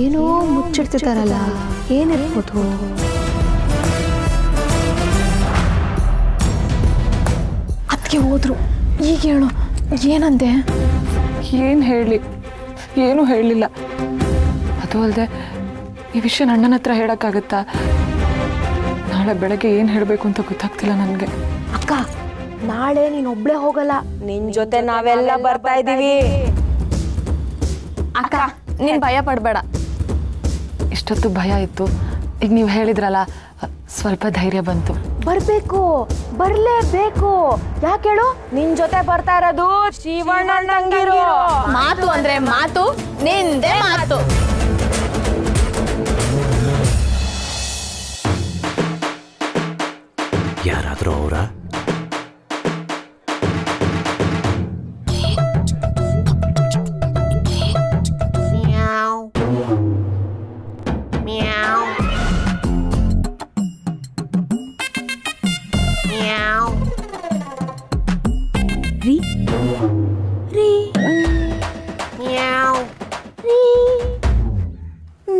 ಏನೋ ಮುಚ್ಚಿಡ್ತಿದ್ದಾರಲ್ಲ, ಏನಿರ್ಬೋದು? ಅದಕ್ಕೆ ಹೋದ್ರು. ಈಗ ಹೇಳು, ಏನಂದೆ? ಏನು ಹೇಳಿ? ಏನೂ ಹೇಳಲಿಲ್ಲ. ಅದು ಅಲ್ಲದೆ ಈ ವಿಷಯ ಅಣ್ಣನ ಹತ್ರ ಹೇಳೋಕ್ಕಾಗತ್ತಾ? ನಾಳೆ ಬೆಳಗ್ಗೆ ಏನು ಹೇಳಬೇಕು ಅಂತ ಗೊತ್ತಾಗ್ತಿಲ್ಲ ನನಗೆ. ಅಕ್ಕ, ನಾಳೆ ನೀನೊಬ್ಳೆ ಹೋಗಲ್ಲ, ನಿನ್ ಜೊತೆ ನಾವೆಲ್ಲ ಬರ್ತಾ ಇದ್ದೀವಿ. ಅಕ್ಕ ನೀನ್ ಭಯ ಪಡಬೇಡ. ಇಷ್ಟೊತ್ತು ಭಯ ಇತ್ತು, ಈಗ ನೀವು ಹೇಳಿದ್ರಲ್ಲ ಸ್ವಲ್ಪ ಧೈರ್ಯ ಬಂತು. ಬರ್ಬೇಕು, ಬರ್ಲೇಬೇಕು. ಯಾಕೆ ಹೇಳು? ನಿನ್ ಜೊತೆ ಬರ್ತಾ ಇರೋದು ಶಿವಣ್ಣ ತಂಗಿರು. ಮಾತು ಅಂದ್ರೆ ಮಾತು, ನಿಂದೆ ಮಾತು. ಯಾರಾದ್ರೂ ಅವರ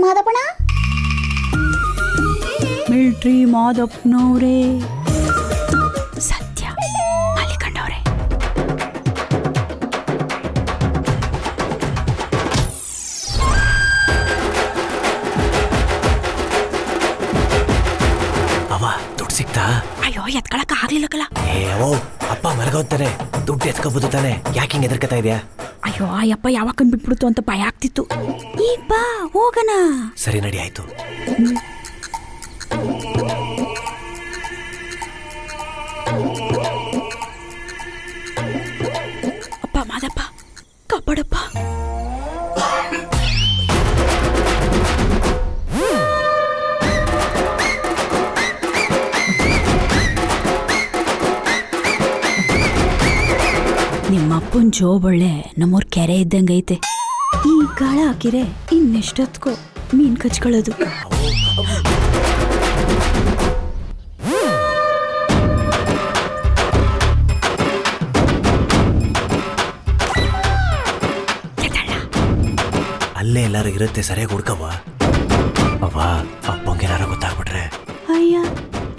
ಮಾದಪ್ಪಣ ಮಿಲ್ಟ್ರಿ ಮಾದಪ್ಪನವ್ರೆ, ಸತ್ಯ ಮಲ್ಲಿಕಂಡವ್ರೆ. ಅವ ದುಡ್ಡು ಸಿಕ್ತಾ? ಅಯ್ಯೋ ಎತ್ಕೊಳಕ್ ಆಗ್ಲಿಲ್ಲಕಲ್ಲ. ಓ ಅಪ್ಪ ಮಲಗೋತಾನೆ, ದುಡ್ಡು ಎತ್ಕೋಬಹುದು ತಾನೆ, ಯಾಕೆ ಹಿಂಗೆ ಎದುರ್ಕತಾ ಇದೆಯಾ? ಅಯ್ಯೋ ಆ ಯಪ್ಪ ಯಾವಾಗ ಕಂಡ್ಬಿಟ್ಬಿಡ್ತು ಅಂತ ಭಯ ಆಗ್ತಿತ್ತು. ಈಗ ಬಾ ಹೋಗಣ. ಸರಿ ನಡಿ, ಆಯ್ತು. ಅಪ್ಪ ಮಾದಪ್ಪ ಕಾಪಾಡಪ್ಪ. ನಿಮ್ಮಪ್ಪನ ಜೋಬೊಳ್ಳೆ ನಮ್ಮೂರ್ ಕೆರೆ ಇದ್ದಂಗೈತೆ. ಈ ಗಾಳ ಹಾಕಿರೆ ಇನ್ನೆಷ್ಟೊತ್ಕೋ ಮೀನ್ ಕಚ್ಕೊಳ್ಳೋದು. ಅಲ್ಲೇ ಎಲ್ಲಾರು ಇರುತ್ತೆ, ಸರಿಯಾಗಿ ಹುಡ್ಕವ್ವ. ಅವ್ವ ಅಪ್ಪಂಗೇನಾರು ಗೊತ್ತಾಗ್ಬಿಟ್ರೆ? ಅಯ್ಯ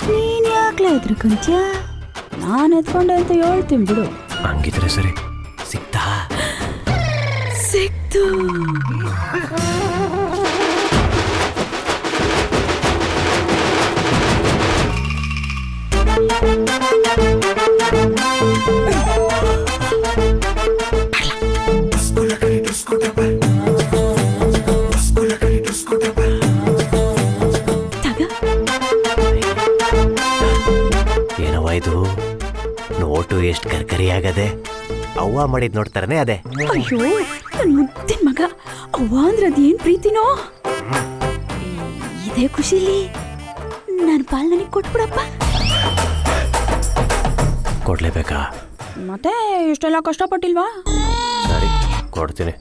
ನೀನ್ ಯಾಕ್ಲೆ ಎದ್ರಕಂತ್ಯ? ನಾನು ಎತ್ಕೊಂಡೆ ಅಂತ ಹೇಳ್ತೀನಿ ಬಿಡು. ಹಂಗಿದ್ರೆ ಸರಿ. ಸಿಕ್ತಾ? ಸಿಕ್ತು. ಏನವ್ವ ಇದು? ನೋಟು ಎಷ್ಟು ಕರ್ಕರಿ ಆಗದೆ. ಅವ್ವ ಮಾಡಿದ್ ನೋಡ್ತಾರನೆ ಅದೇ. ಅಯ್ಯೋ ನನ್ ಮುದ್ದಿನ ಮಗ, ಅವ್ವ ಅಂದ್ರೆ ಅದೇನ್ ಪ್ರೀತಿನೋ. ಇದೇ ಖುಷಿಲಿ ನನ್ನ ಪಾಲ್ ನನಗೆ ಕೊಟ್ಬಿಡಪ್ಪ. ಕೊಡ್ಲೇಬೇಕಾ? ಮತ್ತೆ ಇಷ್ಟೆಲ್ಲ ಕಷ್ಟಪಟ್ಟಿಲ್ವಾ? ಸರಿ ಕೊಡ್ತೀನಿ.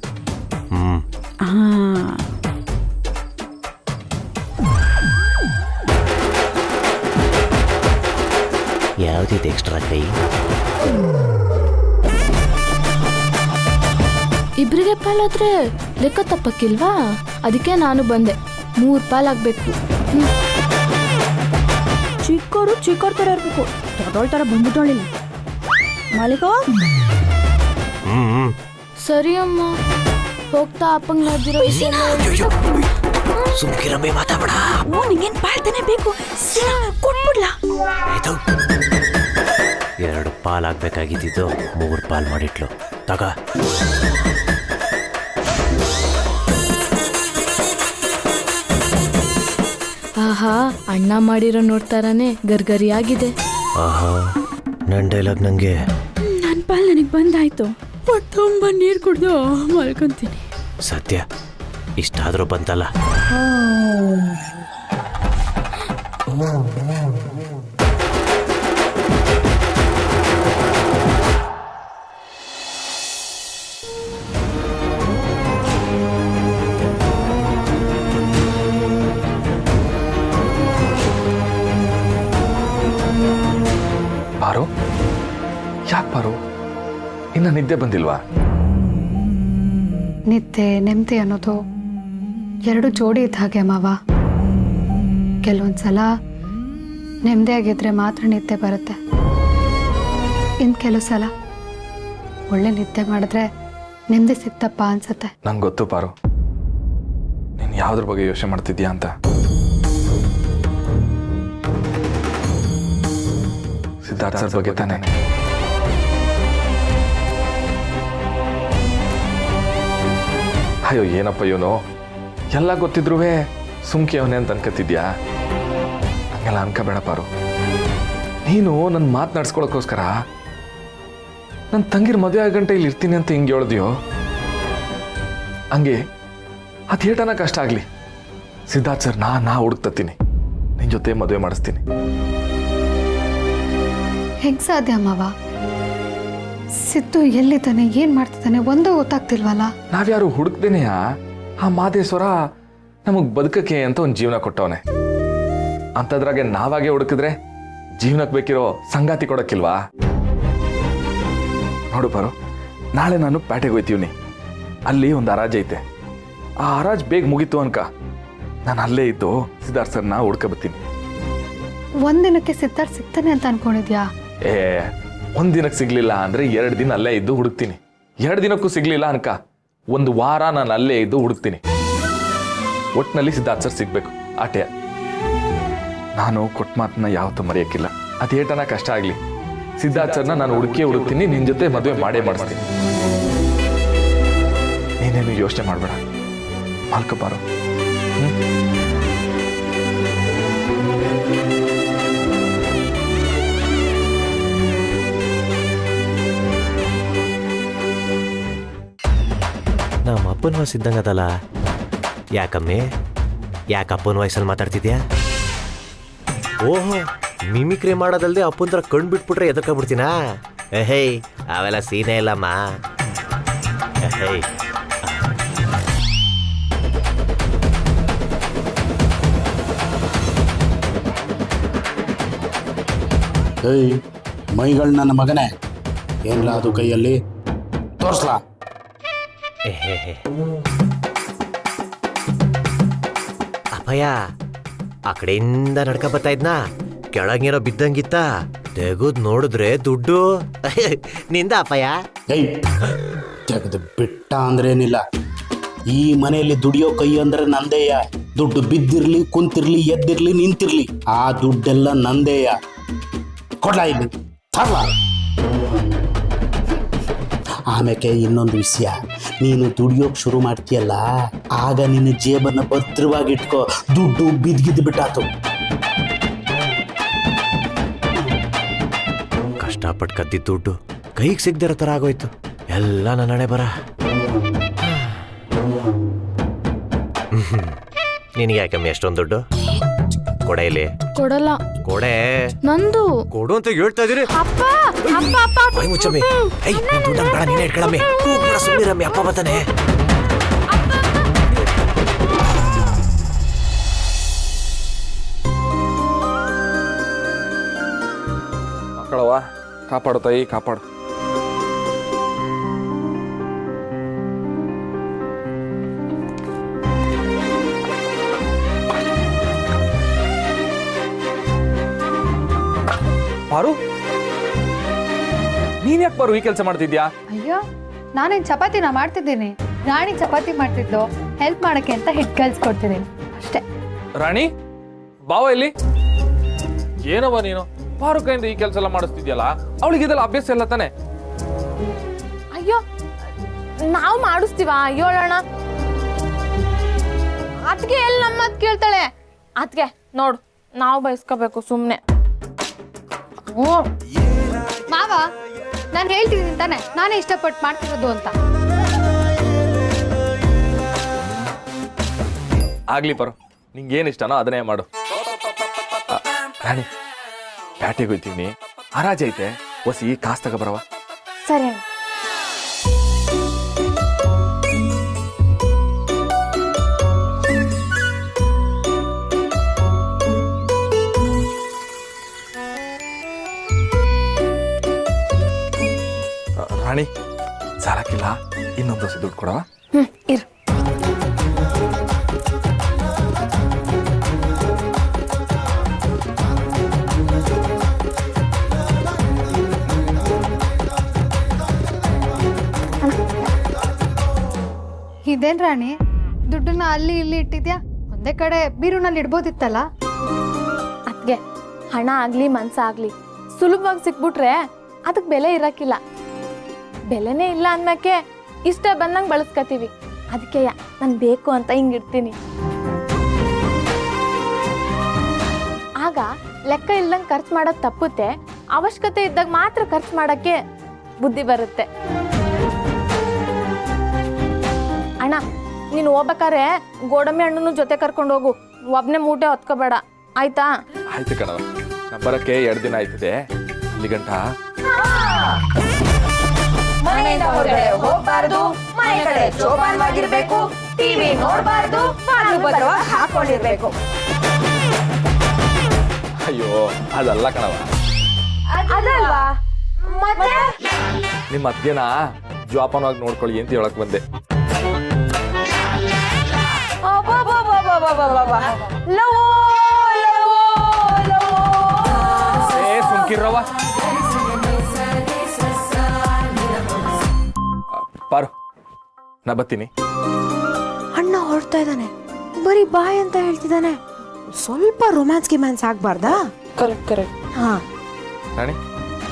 ಯಾವ್ದಿದೆ ಎಕ್ಸ್ಟ್ರಾ ಕೈ? ಇಬ್ರಿಗೆ ಪಾಲಾದ್ರೆ ಲೆಕ್ಕ ತಪ್ಪಕ್ಕಿಲ್ವಾ? ಅದಕ್ಕೆ ನಾನು ಬಂದೆ. 3 ಪಾಲಾಗ್ಬೇಕು. ಚಿಕ್ಕವರು ಚಿಕ್ಕವ್ರ ತರ ಇರ್ಬೇಕು, ದೊಡ್ಡೋಳ್ ತರ ಬಂದ್ಬಿಟ್ಟೋಳಿಲ್ಲ. ಮಾಲೀಕ ಸರಿ ಅಮ್ಮ, ಹೋಗ್ತಾ ಅಪ್ಪಂಗ್ ನಡ್ದಿರೋ ಸುಮ್ಕಿರಮ್ಮೆ ಮಾತಾಡ. ಓ ನಿಂಗೇನ್ ಪಾಲ್ತಾನೆ ಬೇಕು, ಕೊಟ್ಬಿಡ್ಲಾ? 2 ಪಾಲ್ ಆಗ್ಬೇಕಾಗಿದ್ದು 3 ಪಾಲ್ ಮಾಡಿಟ್ಲು. ತಗ. ಆಹಾ, ಅಣ್ಣ ಮಾಡಿರೋ ನೋಡ್ತಾರಾನೆ ಗರ್ಗರಿಯಾಗಿದೆ. ಆಹಾ, ನನ್ನ ಡೈಲಾಗ್ ನಂಗೆ. ನನ್ನ ಪಾಲ್ ನನಗೆ ಬಂದಾಯ್ತು. ಹೊಟ್ಟೆ ತುಂಬ ನೀರು ಕುಡ್ದು ಮಲ್ಕೊಂತೀನಿ. ಸತ್ಯ, ಇಷ್ಟಾದ್ರೂ ಬಂತಲ್ಲ. ಪಾರು, ಯಾಕೆ ಪಾರು, ಇನ್ನ ನಿದ್ದೆ ಬಂದಿಲ್ವಾ? ನಿದ್ದೆ ನೆಮ್ಮದಿ ಅನ್ನೋದು ಎರಡು ಜೋಡಿ ಇದ್ದ ಹಾಗೆ ಮಾವ. ಕೆಲವೊಂದ್ಸಲ ನೆಮ್ಮದಿಯಾಗಿದ್ರೆ ಮಾತ್ರ ನಿದ್ದೆ ಬರುತ್ತೆ. ಇನ್ನು ಕೆಲವು ಸಲ ಒಳ್ಳೆ ನಿದ್ದೆ ಮಾಡಿದ್ರೆ ನೆಮ್ಮದಿ ಸಿಕ್ತಪ್ಪ ಅನ್ಸತ್ತೆ. ನಂಗೆ ಗೊತ್ತು ಪಾರು, ನೀನು ಯಾವುದ್ರ ಬಗ್ಗೆ ಯೋಚನೆ ಮಾಡ್ತಿದ್ಯಾ ಅಂತ. ಸಿದ್ಧಾರ್ಥ ಸರ್ ಬಗ್ಗೆ ತಾನೇ? ಅಯ್ಯೋ ಏನಪ್ಪ ಇವನು, ಎಲ್ಲ ಗೊತ್ತಿದ್ರು ಸುಮ್ಕೆ ಅವನೇ ಅಂತ ಅನ್ಕತಿದ್ಯಾ? ಹಂಗೆಲ್ಲ ಅನ್ಕೋಬೇಡ ಪಾರು. ನೀನು ನನ್ನ ಮಾತನಾಡ್ಸ್ಕೊಳಕ್ಕೋಸ್ಕರ ನನ್ನ ತಂಗಿರ ಮದುವೆ ಆಗ ಗಂಟೆ ಇಲ್ಲಿ ಇರ್ತೀನಿ ಅಂತ ಹಿಂಗೆ ಹೇಳ್ದಿಯೋ, ಹಂಗೆ ಅದು ಏಟನ ಕಷ್ಟ ಆಗಲಿ ಸಿದ್ಧಾರ್ಥ ಸರ್ ನಾ ಹುಡುಕ್ತೀನಿ, ನಿನ್ನ ಜೊತೆ ಮದುವೆ ಮಾಡಿಸ್ತೀನಿ. ಹೆಂಗ್ ಸಾಧ್ಯ ಮಾವ? ಸಿದ್ದು ಎಲ್ಲಿದ್ದಾನೆ, ಏನ್ ಮಾಡ್ತಿದ್ದಾನೆ ಒಂದೂ ಗೊತ್ತಾಗ್ತಿಲ್ವಲ್ಲ. ನಾವ್ಯಾರು ಹುಡುಕ್ದೇನೆಯ ಆ ಮಾದೇಶ್ವರ ನಮಗ್ ಬದುಕಕ್ಕೆ ಅಂತ ಒಂದು ಜೀವನ ಕೊಟ್ಟವನೆ. ಅಂತದ್ರಾಗೆ ನಾವಾಗೆ ಹುಡುಕಿದ್ರೆ ಜೀವನಕ್ಕೆ ಬೇಕಿರೋ ಸಂಗಾತಿ ಕೊಡಕ್ಕಿಲ್ವಾ? ನೋಡು ಪಾರು, ನಾಳೆ ನಾನು ಪೇಟೆಗೆ ಹೋಯ್ತೀವ್ನಿ. ಅಲ್ಲಿ ಒಂದು ಹರಾಜ್ ಐತೆ. ಆ ಹರಾಜ್ ಬೇಗ ಮುಗೀತು ಅನ್ಕ ನಾನು ಅಲ್ಲೇ ಇದ್ದು ಸಿದ್ಧಾರ್ಥ ಸರ್ನ ಹುಡ್ಕ ಬರ್ತೀನಿ. ಒಂದಿನಕ್ಕೆ ಸಿದ್ಧಾರ್ಥ ಸಿಗ್ತಾನೆ ಅಂತ ಅನ್ಕೊಂಡಿದ್ಯಾ? ಒಂದಿನಕ್ಕೆ ಸಿಗ್ಲಿಲ್ಲ ಅಂದ್ರೆ 2 ದಿನ ಅಲ್ಲೇ ಇದ್ದು ಹುಡುಕ್ತೀನಿ. 2 ದಿನಕ್ಕೂ ಸಿಗ್ಲಿಲ್ಲ ಅನ್ಕ 1 ವಾರ ನಾನು ಅಲ್ಲೇ ಇದ್ದು ಹುಡುಕ್ತೀನಿ. ಒಟ್ಟಿನಲ್ಲಿ ಸಿದ್ಧಾರ್ಥ ಸರ್ ಸಿಗ್ಬೇಕು ಆಟೆ. ನಾನು ಕೊಟ್ಟ ಮಾತನ್ನ ಯಾವತ್ತೂ ಮರೆಯಕ್ಕಿಲ್ಲ. ಅದೇಟನ ಕಷ್ಟ ಆಗ್ಲಿ ಸಿದ್ಧಾರ್ಥ ಸರ್ನ ನಾನು ಹುಡುಕ್ತೀನಿ, ನಿನ್ ಜೊತೆ ಮದುವೆ ಮಾಡೇ ಮಾಡಿಸ್ತೀನಿ. ನೀನೇನು ಯೋಚನೆ ಮಾಡಬೇಡ, ಮಲ್ಕೋಬಾರು. ನಮ್ಮ ಅಪ್ಪನ ವಯಸ್ಸು ಇದ್ದಂಗದಲ್ಲ. ಯಾಕಮ್ಮೆ, ಯಾಕೆ ಅಪ್ಪನ ವಯಸ್ಸಲ್ಲಿ ಮಾತಾಡ್ತಿದ್ಯಾ? ಓಹೋ, ಮಿಮಿಕ್ರಿ ಮಾಡೋದಲ್ದೆ ಅಪ್ಪನ ಥರ ಕಣ್ಣು ಬಿಟ್ಬಿಟ್ರೆ ಎದರ್ಕೊಂಡ್ಬಿಡ್ತೀನಾ? ಹೇ, ಅವೆಲ್ಲ ಸೀನೇ ಇಲ್ಲಮ್ಮ. ಹೇ, ಏಯ್ ಮೈಗಳು ನನ್ನ ಮಗನೇ, ಏನ್ಲ ಅದು ಕೈಯಲ್ಲಿ ತೋರ್ಸ್ಲಾ? ಅಪ್ಪಯ್ಯ ಆ ಕಡೆಯಿಂದ ನಡ್ಕ ಬರ್ತಾ ಇದ್ನಾ, ಕೆಳಗೇನೋ ಬಿದ್ದಂಗಿತ್ತ, ತೆಗೆದು ನೋಡಿದ್ರೆ ದುಡ್ಡು ನಿಂದ ಅಪ್ಪಯ್ಯ. ಏಯ್ ತೆಗೆದು ಬಿಟ್ಟ ಅಂದ್ರೇನಿಲ್ಲ, ಈ ಮನೆಯಲ್ಲಿ ದುಡಿಯೋ ಕೈ ಅಂದ್ರೆ ನಂದೇಯ. ದುಡ್ಡು ಬಿದ್ದಿರ್ಲಿ, ಕುಂತಿರ್ಲಿ, ಎದ್ದಿರ್ಲಿ, ನಿಂತಿರ್ಲಿ, ಆ ದುಡ್ಡೆಲ್ಲ ನಂದೇಯ. ಕೊಡ್ಲಾ ಇಲ್ಲಿ, ತರ್ಲಾ? ಆಮೇಲೆ ಇನ್ನೊಂದು ವಿಷಯ, ನೀನು ದುಡಿಯೋಕೆ ಶುರು ಮಾಡ್ತೀಯಲ್ಲ, ಆಗ ನಿನ್ನ ಜೇಬನ್ನು ಭದ್ರವಾಗಿಟ್ಕೋ. ದುಡ್ಡು ಬಿದ್ದಿದ್ದು ಬಿಟ್ಟಾತು. ಕಷ್ಟಪಟ್ಟು ಕದ್ದಿದ್ದ ದುಡ್ಡು ಕೈಗೆ ಸಿಗ್ದಿರೋ ಥರ ಆಗೋಯ್ತು. ಎಲ್ಲ ನನ್ನ ಹಣೆ ಬರ. ನಿನಗೆ ಯಾಕಮ್ಮಿ ಅಷ್ಟೊಂದು ದುಡ್ಡು? ಕೊಡೆ ಇಲ್ಲಿ. ಕೊಡಲ್ಲ. ಕೊಡೆ. ನಂದು. ಕೊಡು ಅಂತ ಹೇಳ್ತಾ ಇದೀರಿ. ಅಪ್ಪ ಅಪ್ಪ ಅಪ್ಪ ಬಾಯಿ ಮುಚ್ಚಮ್ಮಿ. ಐ ದುಡ್ಡ ಬೇಡ, ನೀನೇ ಇಟ್ಕೊಳಮ್ಮಿ. ಕೂಗ್ಬೇಡ, ಸುಮ್ಮನಿರಮ್ಮಿ, ಅಪ್ಪ ಬರ್ತಾನೆ. ಮಕ್ಕಳವ್ವ, ಕಾಪಾಡು ತಾಯಿ, ಕಾಪಾಡು. ಪಾರು, ನೀನ್ ಯಾಕೆ ಪಾರು ಈ ಕೆಲಸ ಮಾಡ್ತಿದ್ಯಾ? ಅಯ್ಯೋ, ನಾನೇನ್ ಚಪಾತಿನ ಮಾಡ್ತಿದ್ದೀನಿ. ರಾಣಿ ಚಪಾತಿ ಮಾಡ್ತಿದ್ಲು, ಹೆಲ್ಪ್ ಮಾಡಕ್ಕೆ ಅಂತ ಹಿಟ್ಟು ಕಲ್ಸ್ಕೊಡ್ತಿದ್ದೀನಿ ಅಷ್ಟೇ. ರಾಣಿ, ಬಾವ ಇಲ್ಲಿ. ಏನವ ನೀನು ಪಾರು ಕೈಯಿಂದ ಈ ಕೆಲಸ ಎಲ್ಲ ಮಾಡಿಸ್ತಿದ್ಯಲ್ಲ? ಅವಳಿಗೆ ಇದೆಲ್ಲ ಅಭ್ಯಾಸ ಎಲ್ಲ ತಾನೆ? ಅಯ್ಯೋ, ನಾವು ಮಾಡಿಸ್ತೀವ? ಅಯ್ಯೋಳಣ್ಣ, ಅದ್ಗೆ ಎಲ್ಲಿ ನಮ್ಮದ್ ಕೇಳ್ತಾಳೆ? ಅದ್ಗೆ ನೋಡು, ನಾವು ಬಯಸ್ಕೋಬೇಕು ಸುಮ್ನೆ. ಮಾವ, ನಾನು ಹೇಳ್ತಿದ್ದೀನಿ ತಾನೆ, ನಾನೇ ಇಷ್ಟಪಟ್ಟು ಮಾಡ್ತಿರೋದು ಅಂತ. ಆಗ್ಲಿ ಪರು, ನಿಂಗೇನ್ ಇಷ್ಟನೋ ಅದನ್ನೇ ಮಾಡು. ರಾಣಿ, ಪ್ಯಾಟೆಗೆ ಹೋಯ್ತೀವಿ, ಹರಾಜ್ ಐತೆ, ಹೊಸಿ ಕಾಸು ತಗೋಬರವ. ಸರಿ. ರಾಣಿ, ಸಾಲಕ್ಕಿಲ್ಲ, ಇನ್ನೊಂದು ದೋಸೆ ದುಡ್ಡು ಕೊಡವ. ಇರು. ಇದೇನ್ ರಾಣಿ, ದುಡ್ಡನ್ನ ಅಲ್ಲಿ ಇಲ್ಲಿ ಇಟ್ಟಿದ್ಯಾ? ಒಂದೇ ಕಡೆ ಬೀರುನಲ್ಲಿ ಇಡ್ಬೋದಿತ್ತಲ್ಲ. ಅದ್ಗೆ ಹಣ ಆಗ್ಲಿ ಮನ್ಸಾಗ್ಲಿ ಸುಲಭವಾಗಿ ಸಿಕ್ಬಿಟ್ರೆ ಅದಕ್ಕೆ ಬೆಲೆ ಇರಕ್ಕಿಲ್ಲ. ಬೆಲೆನೇ ಇಲ್ಲ ಅಂದ್ಮೇಕೆ ಇಷ್ಟ ಬಂದಂಗೆ ಬಳಸ್ಕತೀವಿ. ಅದಕ್ಕೆ ನಾನು ಬೇಕು ಅಂತ ಹಿಂಗಿಡ್ತೀನಿ. ಆಗ ಲೆಕ್ಕ ಇಲ್ದಂಗೆ ಖರ್ಚು ಮಾಡೋದು ತಪ್ಪುತ್ತೆ. ಅವಶ್ಯಕತೆ ಇದ್ದಾಗ ಮಾತ್ರ ಖರ್ಚು ಮಾಡೋಕ್ಕೆ ಬುದ್ಧಿ ಬರುತ್ತೆ. ಅಣ್ಣ, ನೀನು ಹೋಗ್ಬೇಕಾರೆ ಗೋಡಂಬಿ ಹಣ್ಣು ಜೊತೆ ಕರ್ಕೊಂಡು ಹೋಗು. ಒಬ್ಬನೇ ಮೂಟೆ ಹೊತ್ಕೋಬೇಡ, ಆಯ್ತಾ? ಆಯ್ತು ಕಣವ, ನಾ ಬರಕ್ಕೆ 2 ದಿನ ಆಯ್ತದೆ. ಅಲ್ಲಿ ಗಂಟ ಮನೆಯಿಂದ ಹೊರಗಡೆ ಹೋಗ್ಬಾರ್ದು, ಮನೆ ಕಡೆ ಜೋಪಾನವಾಗಿರ್ಬೇಕು, ಟಿವಿ ನೋಡ್ಬಾರ್ದು, ಹಾಕೊಂಡಿರ್ಬೇಕು. ಅಯ್ಯೋ ಅದಲ್ಲ ಕಣವ, ಅದಲ್ವಾ ಮತ್ತೆ? ನಿಮ್ಮ ಅತ್ಗೆನ ಜೋಪಾನವಾಗಿ ನೋಡ್ಕೊಳ್ಳಿ ಅಂತ ಹೇಳಕ್ ಬಂದೆ. ಸುಮ್ಕಿರವ ಪಾರು, ನಾ ಬತ್ತೀನಿ. ಅಣ್ಣ ಹೊರಡ್ತಾ ಇದ್ದಾನೆ, ಬರೀ ಬಾಯ್ ಅಂತ ಹೇಳ್ತಿದ್ದಾನೆ. ಸ್ವಲ್ಪ ರೊಮ್ಯಾನ್ಸ್ ಗಿಮ್ಯಾನ್ಸ್ ಆಗ್ಬಾರ್ದಾ? Correct correct. ಹಾ ರಾಣಿ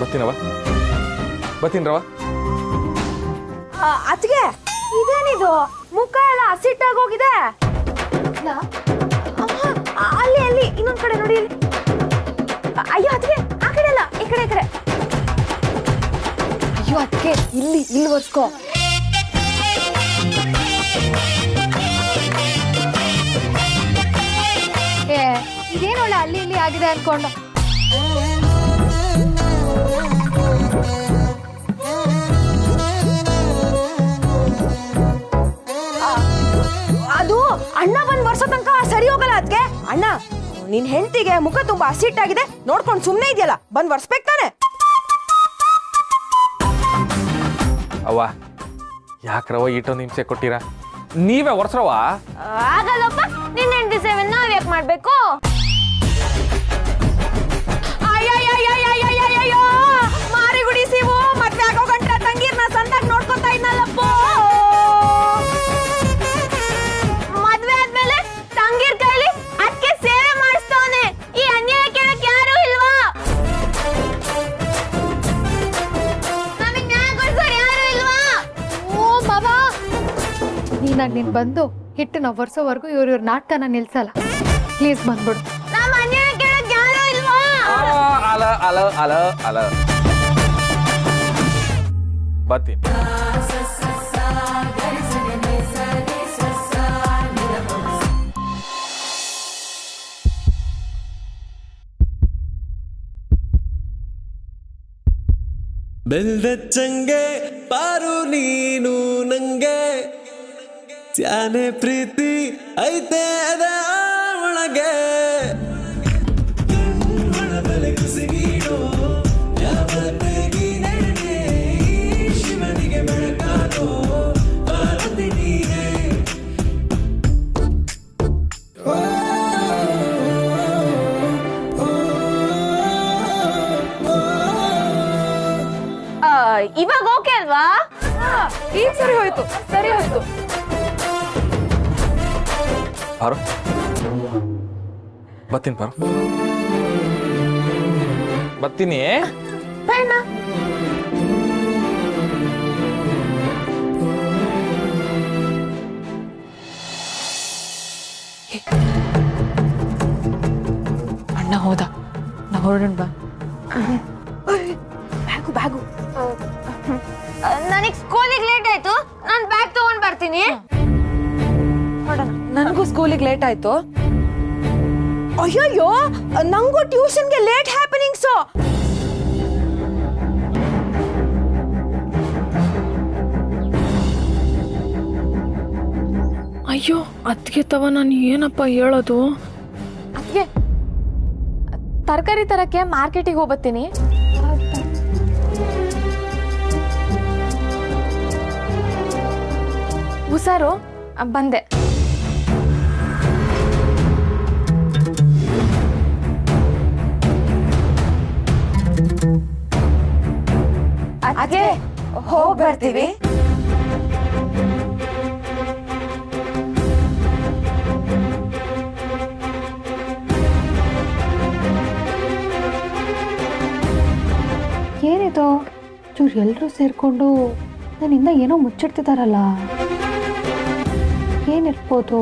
ಬತ್ತೀನವ, ಬತ್ತೀನ್ರವ. ಅತ್ಗೆ ಇದೇನಿದು, ಮುಖ ಎಲ್ಲ ಹಸಿಟ್ಟಾಗೋಗಿದೆ. ಅಲ್ಲಿ ಅಲ್ಲಿ ಇನ್ನೊಂದ್ ಕಡೆ ನೋಡಿ. ಅಯ್ಯೋ ಅತ್ಗೆ, ಆ ಕಡೆ ಅಲ್ಲ, ಈ ಕಡೆ ಈ ಕಡೆ. ಅಯ್ಯೋ ಅತ್ಗೆ, ಇಲ್ಲಿ ಒರ್ಸ್ಕೋ. ಇದೇನೊಳ್ಳೆ ಅಲ್ಲಿ ಇಲ್ಲಿ ಆಗಿದೆ ಅನ್ಕೊಂಡು. ಅದು ಅಣ್ಣ ಬಂದ್ ವರ್ಷ ತನಕ ಸರಿ ಹೋಗಲ್ಲ ಅದ್ಕೆ. ಅಣ್ಣ, ನಿನ್ ಹೆಂಡತಿಗೆ ಮುಖ ತುಂಬಾ ಹಸಿಟ್ಟಾಗಿದೆ, ನೋಡ್ಕೊಂಡು ಸುಮ್ನೆ ಇದೆಯಲ್ಲ, ಬಂದ್ ವರ್ಸ್ಬೇಕು ತಾನೆ. ಅವ್ವ ಯಾಕ್ರವ ಇಷ್ಟೊಂದು ಹಿಂಸೆ ಕೊಟ್ಟಿರ? ನೀವೇ ಒರ್ಸ್ರವ. ಆಗಲ್ಲಪ್ಪ, ನಿನ್ ಹೆಂಡತಿ ಸೇವೆ ನಾವ್ ಯಾಕೆ ಮಾಡ್ಬೇಕು? ಅಯ್ಯಯ್ಯಯ್ಯಯ್ಯಯ್ಯಯ್ಯೋ, ಮಾರಿಗುಡಿ ಸಿವು ಮದ್ವೆ ಆಗೋ ಗಂಟ ತಂಗಿರ್ನ ಸಂದಾಗ ನೋಡ್ಕೊತಾ ಇದ್ನಲ್ಲಪ್ಪ. ಮದ್ವೆ ಆದ್ಮೇಲೆ ತಂಗಿರ್ ಕೈಲಿ ಅದಕ್ಕೆ ಸೇವೆ ಮಾಡಿಸ್ತವನೆ. ಈ ಅನ್ಯಾಯ ಕೇಳಕ್ ಯಾರು ಇಲ್ವಾ? ನಮಗ್ ನ್ಯಾಯ ಕೊಡ್ಸೋರು ಯಾರು ಇಲ್ವಾ? ಓ ಬಾಬಾ, ನೀನ್ ಬಂದು ಹಿಟ್ಟನ್ನ ಒರ್ಸೋವರೆಗೂ ಇವ್ರ ನಾಟಕನ ನಿಲ್ಸಲ್ಲ. ಪ್ಲೀಸ್ ಬಂದ್ಬಿಡು. ನಮ್ಮ ಅನ್ಯಾಯ ಕೇಳಕ್ ಯಾರು ಇಲ್ವಾ? ಅಲ ಅಲ ಅಲ ಅಲ ಬತ್ತೀನಿ. ಬೆಲ್ದಚ್ಚಂಗೆ ಪಾರು ನೀನು ನಂಗೆ, ತ್ಯಾನೆ ಪ್ರೀತಿ ಐತೆ ಅದ ಒಳಗೆ. ಶಿವನಿಗೆ ಬೆಳಕಾದೋ ಪಾರ್ವತಿ ನೀನೇ. ಇವಾಗ ಓಕೆ ಅಲ್ವಾ? ಈಗ ಸರಿ ಹೋಯ್ತು, ಸರಿ ಹೋಯ್ತು. ಪಾರು ಬತ್ತೀನಿ, ಪಾರು ಬತ್ತೀನಿ. ಬೇಡ. ಅಣ್ಣ ಹೋದ, ನಾ ಹೊರಡೋಣ ಬಾ. ಬ್ಯಾಗು ನನಗ್ ಸ್ಕೂಲಿಗೆ ಲೇಟ್ ಆಯ್ತು, ನಾನು ಬ್ಯಾಗ್ ತಗೊಂಡ್ ಬರ್ತೀನಿ. ನನಗೂ ಸ್ಕೂಲಿಗೆ ಲೇಟ್ ಆಯ್ತು. ಅಯ್ಯಯ್ಯೋ, ನಂಗೂ ಟ್ಯೂಷನ್ಗೆ ಲೇಟ್ ಹ್ಯಾಪನಿಂಗ್ಸು. ಅಯ್ಯೋ ಅದಕ್ಕೆ ತವ ನಾನು ಏನಪ್ಪ ಹೇಳೋದು? ಅದಕ್ಕೆ ತರಕಾರಿ ತರಕ್ಕೆ ಮಾರ್ಕೆಟಿಗೆ ಹೋಗ್ಬತ್ತೀನಿ. ಹುಷಾರು, ಬಂದೆ. ಅದೇ ಹೋಗ್ ಬರ್ತೀವಿ. ಏನಿದು ಇವ್ರು ಎಲ್ಲರೂ ಸೇರಿಕೊಂಡು ನನ್ನಿಂದ ಏನೋ ಮುಚ್ಚಿಡ್ತಿದಾರಲ್ಲ, ಏನಿರ್ಬೋದು?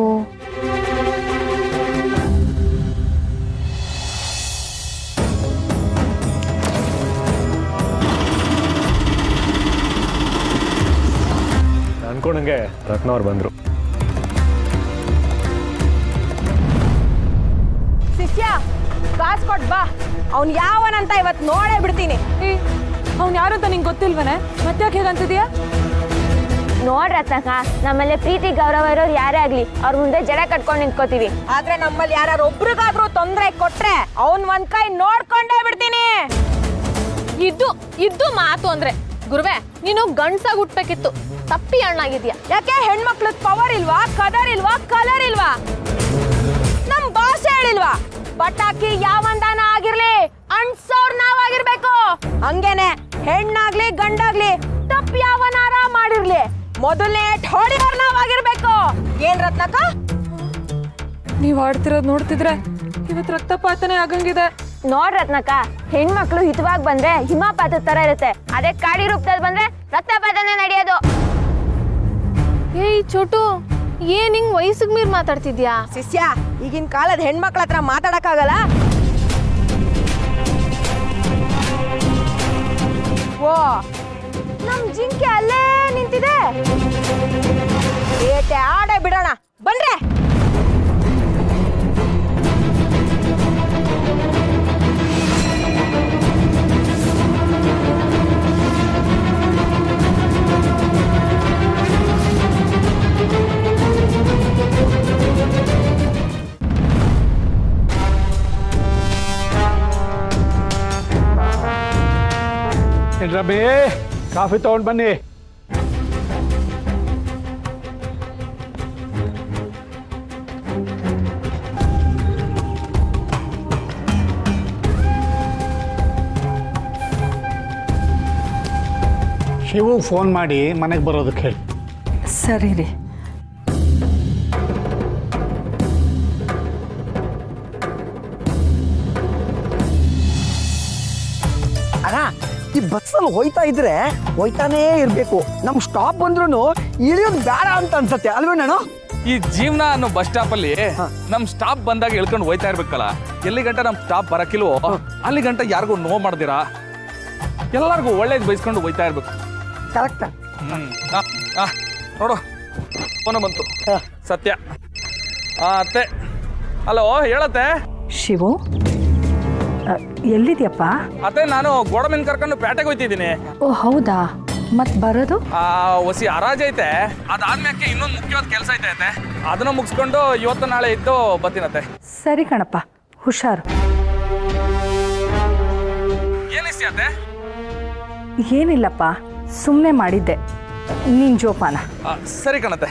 ಅನ್ಕೊಂಡಂಗೆ ರತ್ನ ಅವ್ರು ಬಂದರು. ಶಿಷ್ಯ ಕಾಸು ಕೊಟ್ ಬಾ, ಅವ್ನು ಯಾವನಂತ ಇವತ್ತು ನೋಡೇ ಬಿಡ್ತೀನಿ. ಅವ್ನು ಯಾರು ಅಂತ ನಿಂಗೆ ಗೊತ್ತಿಲ್ವನೆ? ಮತ್ತೆ ಯಾಕೆ ಹೇಗಂತಿದ್ಯಾ? ನೋಡ್ರತ್ನಕ, ನಮ್ಮಲ್ಲಿ ಪ್ರೀತಿ ಗೌರವ ಇರೋರು ಯಾರೇ ಆಗ್ಲಿ ಅವ್ರ ಮುಂದೆ ಜಡ ಕಟ್ಕೊಂಡು ನಿಂತ್ಕೋತೀವಿ. ಆದ್ರೆ ನಮ್ಮಲ್ಲಿ ಯಾರು ಒಬ್ರಿಗಾದ್ರೂ ತೊಂದ್ರೆ ಕೊಟ್ರೆ ಅವ್ನ್ ಒಂದ್ ಕೈ ನೋಡ್ಕೊಂಡೇ ಬಿಡ್ತೀನಿ. ಇದ್ದು ಮಾತು ಅಂದ್ರೆ ಗುರುವೆ, ನೀನು ಗಂಡ್ಸಾಗಿ ಹುಟ್ಬೇಕಿತ್ತು, ತಪ್ಪಿ ಹಣ್ಣಾಗಿದ್ಯಾ. ಯಾಕೆ ಹೆಣ್ಮಕ್ಳದ್ ಪವರ್ ಇಲ್ವಾ, ಕದರ್ ಇಲ್ವಾ, ಕಲರ್ ಇಲ್ವಾ, ನಮ್ ಭಾಷೆ ಹೇಳಿಲ್ವಾ? ಪಟಾಕಿ ಯಾವಂದಾನ ಆಗಿರ್ಲಿ ಅಣ್ಸೋರ್ ನಾವಾಗಿರ್ಬೇಕು. ಹಂಗೇನೆ ಹೆಣ್ಣಾಗ್ಲಿ ಗಂಡಾಗ್ಲಿ ತಪ್ಪು ಯಾವನಾರ ಮಾಡಿರ್ಲಿ ಮೊದಲನೇ ಹೊಡಿಯೋರ್ ನಾವಾಗಿರ್ಬೇಕು. ಏನ್ ರತ್ನಕ್ಕ? ನೀವು ಆಡ್ತಿರೋದು ನೋಡ್ತಿದ್ರೆ ಇವತ್ತು ರಕ್ತಪಾತನೇ ಆಗಂಗಿದೆ. ನೋಡ್ರತ್ನಕ, ಹೆಣ್ಮಕ್ಳು ಹಿತವಾಗಿ ಬಂದ್ರೆ ಹಿಮಪಾತದ ತರ ಇರುತ್ತೆ, ಅದೇ ಕಾಡಿ ರೂಪದಲ್ಲಿ ಬಂದ್ರೆ ರಕ್ತಪಾತನೇ ನಡೆಯೋದು. ಏಯ್ ಚೋಟು, ಏನ್ ಹಿಂಗ್ ವಯಸ್ಸಿಗೆ ಮೀರ್ ಮಾತಾಡ್ತಿದ್ಯಾ? ಶಿಷ್ಯ, ಈಗಿನ ಕಾಲದ ಹೆಣ್ಮಕ್ಳ ಹತ್ರ ಮಾತಾಡಕ್ಕಾಗಲ್ಲ. ಓ, ನಮ್ ಜಿಂಕೆ ಅಲ್ಲೇ ನಿಂತಿದೆ. ಏಟೆ ಆಡೇ ಬಿಡೋಣ ಬನ್ರೆ. ರಮೇ, ಕಾಫಿ ತಗೊಂಡು ಬನ್ನಿ. ಶಿವು ಫೋನ್ ಮಾಡಿ ಮನೆಗೆ ಬರೋದಕ್ಕೆ ಹೇಳಿ. ಸರಿ ರೀ. ಅಣ್ಣ, ಈ ಬಸ್ಸಲ್ಲಿ ಹೋಯ್ತಾ ಇದ್ರೆ ಹೋಯ್ತಾನೇ ಇರ್ಬೇಕು. ನಮ್ ಸ್ಟಾಪ್ ಬಂದ್ರು ಇಳಿಯೋದು ಬೇಡ ಅಂತ ಅನ್ಸತ್ತೆ ಅಲ್ವೇಣ? ಈ ಜೀವನ ಅನ್ನೋ ಬಸ್ ಸ್ಟಾಪ್ ಅಲ್ಲಿ ನಮ್ ಸ್ಟಾಪ್ ಬಂದಾಗ ಇಳ್ಕೊಂಡು ಹೋಯ್ತಾ ಇರ್ಬೇಕಲ್ಲ. ಎಲ್ಲಿ ಗಂಟ ನಮ್ ಸ್ಟಾಪ್ ಬರಕಿಲ್ವೋ ಅಲ್ಲಿ ಗಂಟ ಯಾರಿಗೂ ನೋವು ಮಾಡ್ದಿರಾ ಎಲ್ಲಾರ್ಗು ಒಳ್ಳೇದು ಬಯಸ್ಕೊಂಡು ಹೋಯ್ತಾ ಇರ್ಬೇಕು. ಕರೆಕ್ಟ್. ನೋಡು, ಫೋನ ಬಂತು. ಸತ್ಯ. ಅತ್ತೆ, ಹಲೋ, ಹೇಳತ್ತೆ. ಶಿವು, ಎಲ್ಲಿದ್ಯಪ್ಪ? ಅತ್ತೆ, ನಾನು ಗೋಡಮಿನ್ ಕರ್ಕೊಂಡು ಪೇಟೆಗೆ ಹೋಯ್ತಿದ್ದೀನಿ. ಓ ಹೌದಾ, ಮತ್ ಬರೋದು? ಹೊಸಿ ಹರಾಜ್ ಐತೆ, ಅದಾದ್ಮೇಲೆ ಇನ್ನೊಂದು ಮುಖ್ಯವಾದ ಕೆಲಸ ಐತೆ. ಅದನ್ನ ಮುಗಿಸ್ಕೊಂಡು ಇವತ್ತು ನಾಳೆ ಇದ್ದು ಬರ್ತೀನತ್ತೆ. ಸರಿ ಕಣಪ್ಪ, ಹುಷಾರು. ಏನಿಸ್ತಿ ಅತ್ತೆ? ಏನಿಲ್ಲಪ್ಪ, ಸುಮ್ಮನೆ ಮಾಡಿದ್ದೆ ನಿನ್ ಜೋಪಾನ. ಸರಿ ಕಣತ್ತೆ.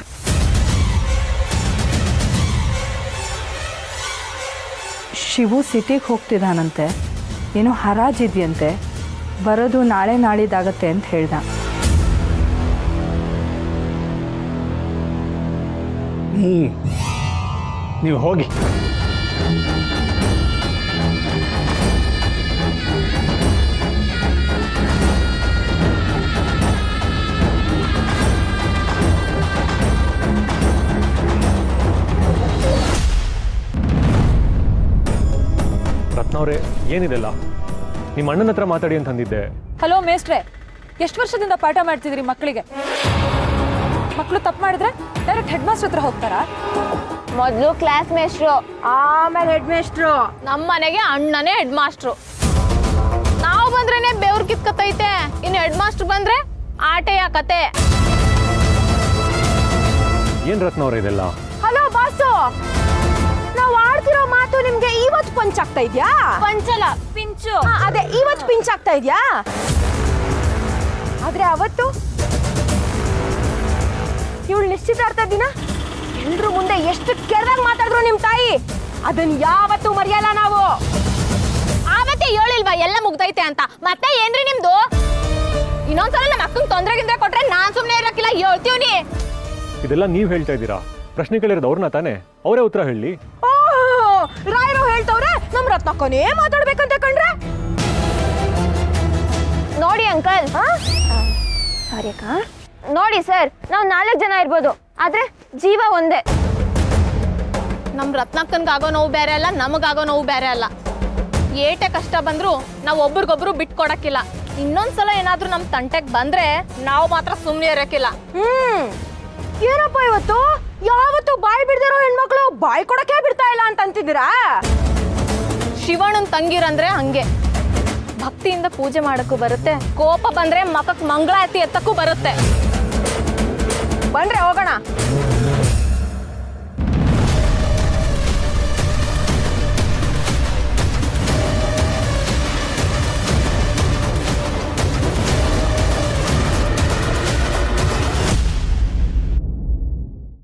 ಶಿವು ಸಿಟಿಗೆ ಹೋಗ್ತಿದ್ದಾನಂತೆ, ಏನೋ ಹರಾಜಿದ್ಯಂತೆ, ಬರೋದು ನಾಳೆ ನಾಳಿದ್ದಾಗತ್ತೆ ಅಂತ ಹೇಳ್ದ. ನೀವು ಹೋಗಿ. ರತ್ನವ್ರೆ, ಏನಿದೆಲ್ಲ? ನಿಮ್ಮ ಅಣ್ಣನ ಹತ್ರ ಮಾತಾಡಿ ಅಂತ ಅಂದಿದ್ದೆ. ಹಲೋ ಮೇಸ್ಟ್ರೆ, ಎಷ್ಟು ವರ್ಷದಿಂದ ಪಾಠ ಮಾಡ್ತಿದ್ರಿ ಮಕ್ಕಳಿಗೆ? ಮಕ್ಕಳು ತಪ್ಪು ಮಾಡಿದ್ರೆ ಡೈರೆಕ್ಟ್ ಹೆಡ್ ಮಾಸ್ಟರ್ ಹತ್ರ ಹೋಗ್ತಾರಾ? ಮೊದ್ಲು ಕ್ಲಾಸ್ ಮೇಸ್ಟ್ರು, ಆಮೇಲೆ ಹೆಡ್ ಮೇಸ್ಟ್ರು. ನಮ್ಮ ಮನೆಗೆ ಅಣ್ಣನೇ ಹೆಡ್ ಮಾಸ್ಟ್ರು. ನಾವು ಬಂದ್ರೇನೆ ಬೆವ್ರು ಕಿತ್ಕತೈತೆ, ಇನ್ನು ಹೆಡ್ ಮಾಸ್ಟರ್ ಬಂದ್ರೆ ಆಟೆಯ ಕತೆ. ಏನ್ ರತ್ನವ್ರೆ ಇದೆಲ್ಲ? ಹಲೋ ಬಾಸು, ನಾವು ಆಡ್ತಿರೋ ಮಾತು ನಿಮ್ಗೆ ಇವತ್ತು ಪಂಚ್ ಆಗ್ತಾ ಇದ್ಯಾ? ಪಂಚಲ ಪಿಂಚು. ಅದೇ ಇವತ್ತು ಪಿಂಚ್ ಆಗ್ತಾ ಇದ್ಯಾ? ಆದ್ರೆ ಅವತ್ತು ಇವಳು ನಿಶ್ಚಿತಾರ್ಥ ದಿನ ಎಲ್ರು ಮುಂದೆ ಎಷ್ಟು ಕೆರದಾಗ ಮಾತಾಡಿದ್ರು ನಿಮ್ ತಾಯಿ, ಅದನ್ನ ಯಾವತ್ತೂ ಮರೆಯಲ್ಲ ನಾವು. ಆವತ್ತೆ ಹೇಳಿಲ್ವಾ ಎಲ್ಲ ಮುಗ್ದೈತೆ ಅಂತ? ಮತ್ತೆ ಏನ್ರಿ ನಿಮ್ದು? ಇನ್ನೊಂದ್ಸಲ ನಮ್ಮ ಅಕ್ಕಂಗೆ ತೊಂದ್ರೆ ಗಿಂದ್ರೆ ಕೊಟ್ರೆ ನಾನ್ ಸುಮ್ನೆ ಇರಕ್ಕಿಲ್ಲ, ಹೇಳ್ತೀವ್ನಿ. ಇದೆಲ್ಲ ನೀವ್ ಹೇಳ್ತಾ ಇದ್ದೀರಾ? ಪ್ರಶ್ನೆ ಕೇಳಿರೋದು ಅವ್ರನ್ನ ತಾನೇ, ಅವರೇ ಉತ್ತರ ಹೇಳಿ. ರಾಯರು ಹೇಳ್ತವ್ರೆ ನಮ್ ರತ್ನಕ್ಕನೇ ಮಾತಾಡ್ಬೇಕಂತ ಕಂಡ್ರೆ. ಅಂಕಲ್ ಸಾರಿ ಅಕ್ಕ. ನೋಡಿ ಸರ್, ನಾವು 4 ಜನ ಇರ್ಬೋದು, ಆದ್ರೆ ಜೀವ ಒಂದೇ. ನಮ್ಮ ರತ್ನಕ್ಕನ್ಗಾಗೋ ನೋವು ಬೇರೆ ಅಲ್ಲ, ನಮಗಾಗೋ ನೋವು ಬೇರೆ ಅಲ್ಲ. ಏಟೆ ಕಷ್ಟ ಬಂದ್ರು ನಾವು ಒಬ್ರಿಗೊಬ್ರು ಬಿಟ್ಕೊಡಕ್ಕಿಲ್ಲ. ಇನ್ನೊಂದ್ಸಲ ಏನಾದ್ರೂ ನಮ್ಮ ತಂಟೆಗೆ ಬಂದ್ರೆ ನಾವು ಮಾತ್ರ ಸುಮ್ಮನೆ ಇರಕ್ಕಿಲ್ಲ. ಏನಪ್ಪ ಇವತ್ತು ಯಾವತ್ತು ಬಾಯಿ ಬಿಡ್ದಿರೋ ಹೆಣ್ಮಕ್ಳು ಬಾಯಿ ಕೊಡಕ್ಕೆ ಬಿಡ್ತಾ ಇಲ್ಲ ಅಂತ ಅಂತಿದ್ದೀರಾ? ಶಿವಣ್ಣನ್ ತಂಗಿರಂದ್ರೆ ಹಂಗೆ, ಭಕ್ತಿಯಿಂದ ಪೂಜೆ ಮಾಡಕ್ಕೂ ಬರುತ್ತೆ, ಕೋಪ ಬಂದ್ರೆ ಮಕಕ್ ಮಂಗಳಾರತಿ ಎತ್ತಕ್ಕೂ ಬರುತ್ತೆ.